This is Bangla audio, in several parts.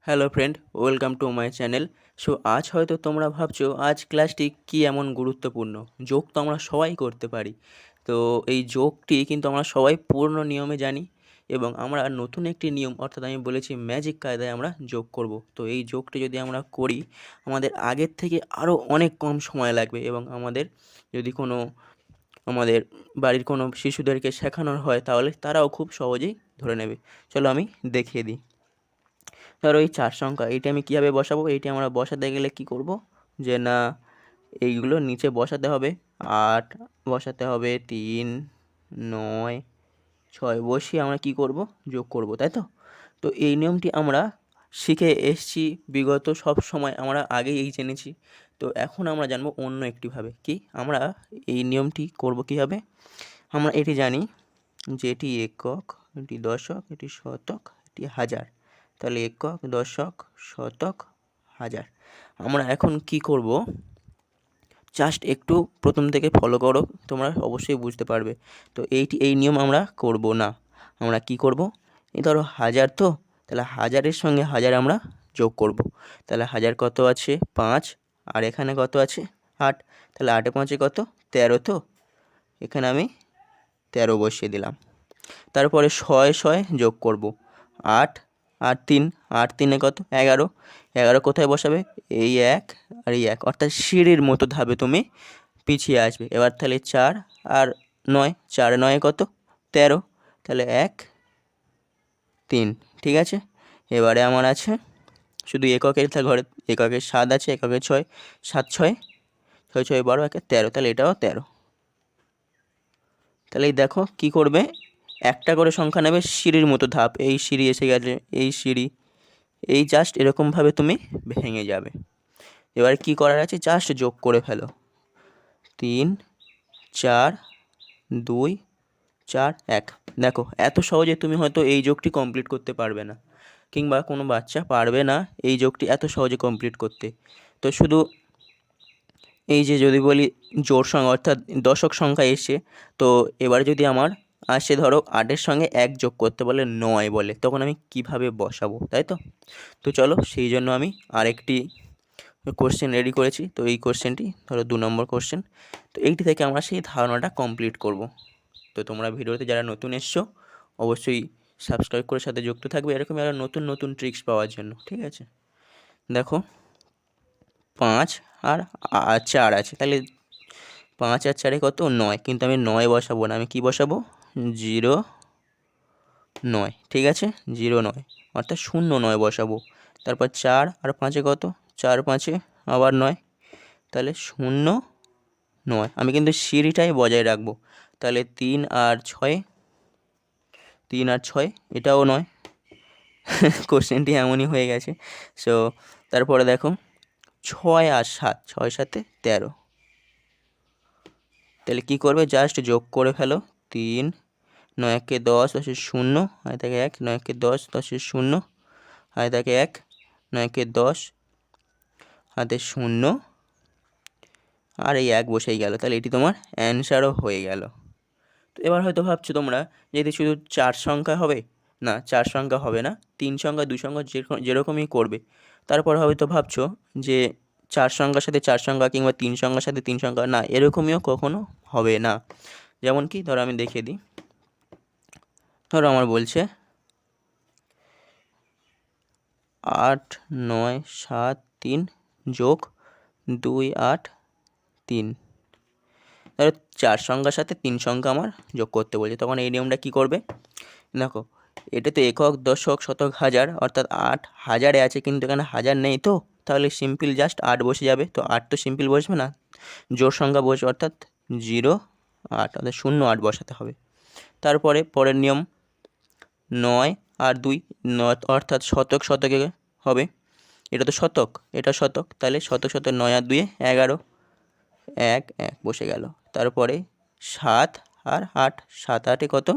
Hello friend, welcome to my channel. So আজ হয়তো তোমরা ভাবছো আজ ক্লাসটি কী এমন গুরুত্বপূর্ণ। যোগ তো আমরা সবাই করতে পারি। তো এই যোগটি কিন্তু আমরা সবাই পূর্ণ নিয়মে জানি এবং আমরা নতুন একটি নিয়ম অর্থাৎ আমি বলেছি ম্যাজিক কায়দায় আমরা যোগ করব। তো এই যোগটি যদি আমরা করি আমাদের আগের থেকে আরও অনেক কম সময় লাগবে এবং যদি আমাদের বাড়ির কোনো শিশুদেরকে শেখানোর হয় তাহলে তারাও খুব সহজেই ধরে নেবে। চলো আমি দেখিয়ে দিই। ধরো এই 4 সংখ্যা এইটি আমি কীভাবে বসাবো, এইটি আমরা বসাতে গেলে কি করব যে না এইগুলো নিচে বসাতে হবে। 8 বসাতে হবে, 3 9 6 বসিয়ে আমরা কি করব, যোগ করব, তাই তো। তো এই নিয়মটি আমরা শিখে এসছি বিগত সব সময়, আমরা আগেই জেনেছি। তো এখন আমরা জানবো অন্য একটিভাবে কি আমরা এই নিয়মটি করব কীভাবে। আমরা এটি জানি যে এটি একক, এটি দশক, এটি শতক, এটি হাজার। তাহলে একক, দশক, শতক, হাজার। আমরা এখন কি করব, জাস্ট একটু প্রথম থেকে ফলো করো, তোমরা অবশ্যই বুঝতে পারবে। তো এই নিয়ম আমরা করব না। আমরা কি করব, এই ধরো হাজার, তো তাহলে হাজারের সঙ্গে হাজার আমরা যোগ করব। তাহলে হাজার কত আছে 5, আর এখানে কত আছে 8। তাহলে 8 5 কত 13, তো এখানে আমি 13 বসিয়ে দিলাম। তারপরে 6 যোগ করব 8 আর 3, 8 3 কত 11। 11 কোথায় বসাবে, এই 1 আর এই 1, অর্থাৎ সিঁড়ির মতো ধাপে তুমি পিছিয়ে আসবে। এবার তাহলে 4 আর 9, 4 9 কত 13। তাহলে 1 3, ঠিক আছে। এবারে আমার আছে শুধু এককের ঘরে, এককের 7 আছে, এককের 6, 7 6 6 6 12, 1 13, তাহলে এটাও 13। তাহলে এই দেখো কি করবে, একটা করে সংখ্যা নেবে, সিঁড়ির মতো ধাপ, এই সিঁড়ি এসে গেছে, এই সিঁড়ি, এই জাস্ট এরকমভাবে তুমি ভেঙে যাবে। এবার কি করার আছে, জাস্ট যোগ করে ফেলো। 3 4 2 4 1। দেখো এত সহজে তুমি হয়তো এই যোগটি কমপ্লিট করতে পারবে না, কিংবা কোনো বাচ্চা পারবে না এই যোগটি এত সহজে কমপ্লিট করতে। তো শুধু এই যে যদি বলি জোড় সংখ্যা অর্থাৎ দশক সংখ্যা এসে, তো এবার যদি আমার আসে ধরো 8-এর সঙ্গে 1 যোগ করতে বলে 9 বলে, তখন আমি কিভাবে বসাবো, তাই তো। তো চলো সেই জন্য আমি আরেকটি কোশ্চেন রেডি করেছি। তো এই কোশ্চেনটি ধরো 2 নম্বর কোশ্চেন। তো এইটি থেকে আমরা সেই ধারণাটা কমপ্লিট করব। তো তোমরা ভিডিওতে যারা নতুন এসছো অবশ্যই সাবস্ক্রাইব করে সাথে যুক্ত থাকবে এরকমই আরও নতুন নতুন ট্রিক্স পাওয়ার জন্য, ঠিক আছে। দেখো 5 আর 4 আছে, তাহলে 5 আর 4 কত 9, কিন্তু আমি 9 বসাবো না, আমি কি বসাবো 0 9, ঠিক আছে। 0 9 অর্থাৎ 0 9 বসাবো। তারপর 4 আর 5 কত 4 5 আবার 9, তাহলে 0 9। আমি কিন্তু সিঁড়িটাই বজায় রাখবো। তাহলে 3 আর 6, 3 আর 6 এটাও 9। কোশ্চেনটি এমনই হয়ে গেছে। সো তারপরে দেখো 6 আর 7, 6 7 13। তাহলে কী করবে, জাস্ট যোগ করে ফেলো। 3 9 1 10, 10 0, আর থাকে 1, 9 1 10, 10 0, আর থাকে 1, 9 1 10, হাতে 0, আর এই 1 বসেই গেল। তাহলে এটি তোমার অ্যান্সারও হয়ে গেল। তো এবার হয়তো ভাবছো তোমরা যদি শুধু 4 সংখ্যা হবে, না 4 সংখ্যা হবে না, 3 সংখ্যা 2 সংখ্যা যেরকমই করবে। তারপর হয়তো ভাবছো যে 4 সংখ্যার সাথে 4 সংখ্যা কিংবা 3 সংখ্যার সাথে 3 সংখ্যা, না এরকমইও কখনো হবে না। যেমন কি ধরো আমি দেখিয়ে দিই। ধরো আমার বলছে 8 9 7 3 যোগ 2 8 3। ধরো 4 সংখ্যার সাথে 3 সংখ্যা আমার যোগ করতে বলছে, তখন এই নিয়মটা কী করবে, দেখো এটা তো একক দশক শতক হাজার, অর্থাৎ 8 হাজারে আছে কিন্তু এখানে হাজার নেই, তো তাহলে সিম্পল জাস্ট 8 বসে যাবে। তো 8 তো সিম্পল বসবে না, জোড় সংখ্যা বসবে, অর্থাৎ 0 8, অর্থাৎ 0 8 বসাতে হবে। তারপরে পরের নিয়ম 9 আর 2, 9 অর্থাৎ শতক শতকে হবে, এটা তো শতক, এটা শতক, তাহলে শতক শতক 9 আর 2 11, 1 1 বসে গেল। তারপরে 7 আর 8, 7 8 কত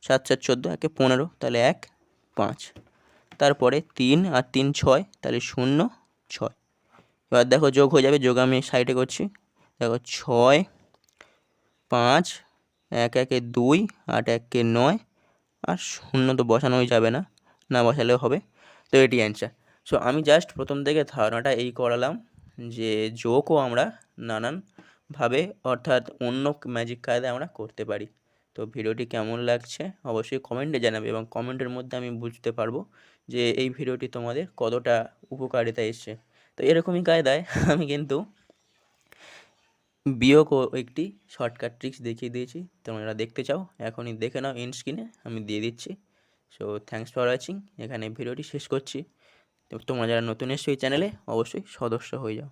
7 4 14, 1 15, তাহলে 1 5। তারপরে 3 আর 3 6, তাহলে 0 6। এবার দেখো যোগ হয়ে যাবে, যোগ আমি সাইডে করছি। দেখো 6 5 1 1 2, 8 1 9, আর 0 তো বসানোই যাবে না, না বসালেও হবে। তো এটি অ্যান্সার। সো আমি জাস্ট প্রথম থেকে ধারণাটা এই করালাম যে যোগও আমরা নানানভাবে অর্থাৎ অন্য ম্যাজিক কায়দায় আমরা করতে পারি। তো ভিডিওটি কেমন লাগছে অবশ্যই কমেন্টে জানাবে, এবং কমেন্টের মধ্যে আমি বুঝতে পারবো যে এই ভিডিওটি তোমাদের কতটা উপকারিতা এসছে। তো এরকমই কায়দায় আমি কিন্তু বিয়োগও একটি শর্টকাট ট্রিক্স দেখিয়ে দিয়েছি। তোমরা দেখতে চাও এখনই দেখে নাও, এন্ড স্ক্রিনে আমি দিয়ে দিচ্ছি। সো থ্যাঙ্কস ফর ওয়াচিং, এখানে ভিডিওটি শেষ করছি। তো তোমরা যারা নতুন এসছো এই চ্যানেলে অবশ্যই সদস্য হয়ে যাও।